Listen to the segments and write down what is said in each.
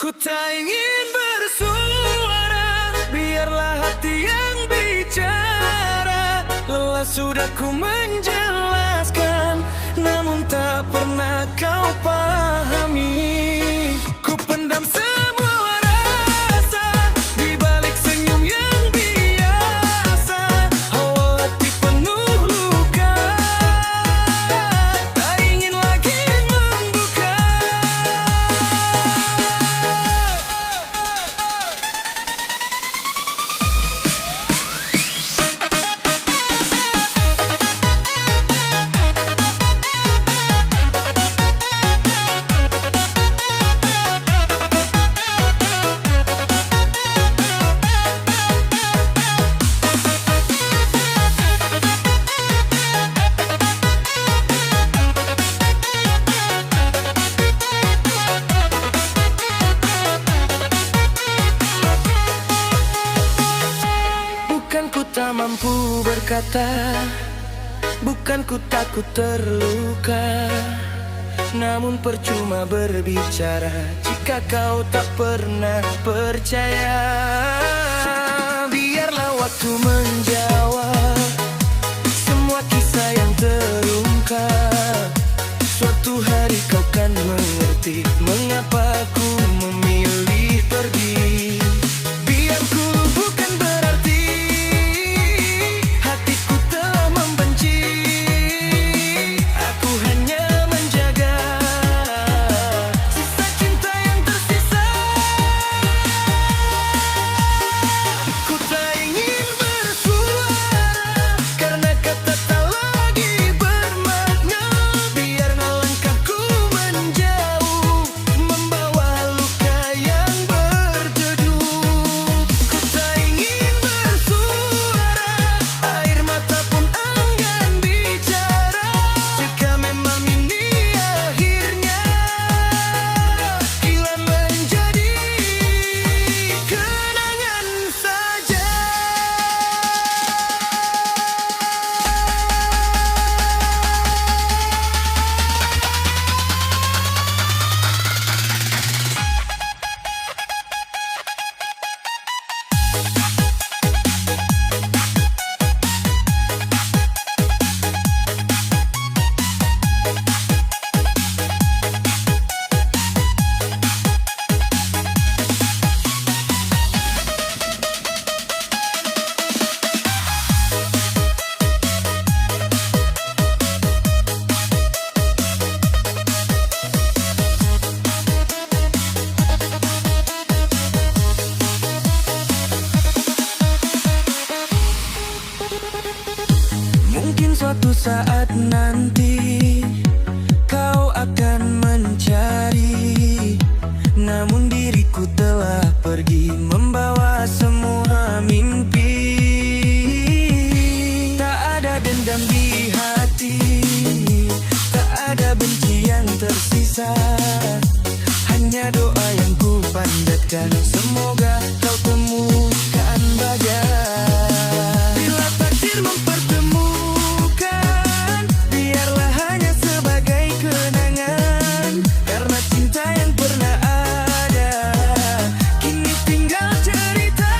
Ku tak ingin bersuara, biarlah hati yang bicara. Lelah sudah ku menjelaskan, namun tak pernah kau pahami. Ku pendam semua rasa di balik senyum yang biasa. Oh, hati penuh luka, tak ingin lagi membuka. Bukan ku tak mampu berkata, bukan ku takut terluka, namun percuma berbicara jika kau tak pernah percaya. Biarlah waktu menjawab semua kisah yang terungkap. Suatu hari kau kan mengerti mengapa ku memilih pergi. Biarku bukan berarti hatiku telah membenci. Aku hanya menjaga sisa cinta yang tersisa. Ku tak ingin bersuara karena kata tak lagi bermakna. Biar langkahku menjauh membawa luka yang berdedup. Ku tak ingin bersuara, air mata pun enggan bicara. Jika memang ini akhirnya, hilang menjadi kenangan saja. Mungkin suatu saat nanti kau akan mencari, namun diriku telah pergi membawa semua mimpi. Tak ada dendam di hati, tak ada benci yang tersisa. Hanya doa yang ku panjatkan, semoga kau temukan bahagia. Bila takdir mempertemukan, biarlah hanya sebagai kenangan. Karena cinta yang pernah ada kini tinggal cerita.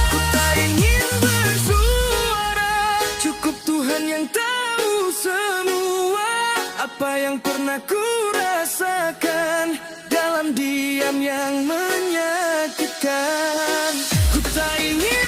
Ku tak ingin bersuara, cukup Tuhan yang tahu semua. Apa yang pernah ku rasakan dalam diam yang menyakitkan. Ku tak ingin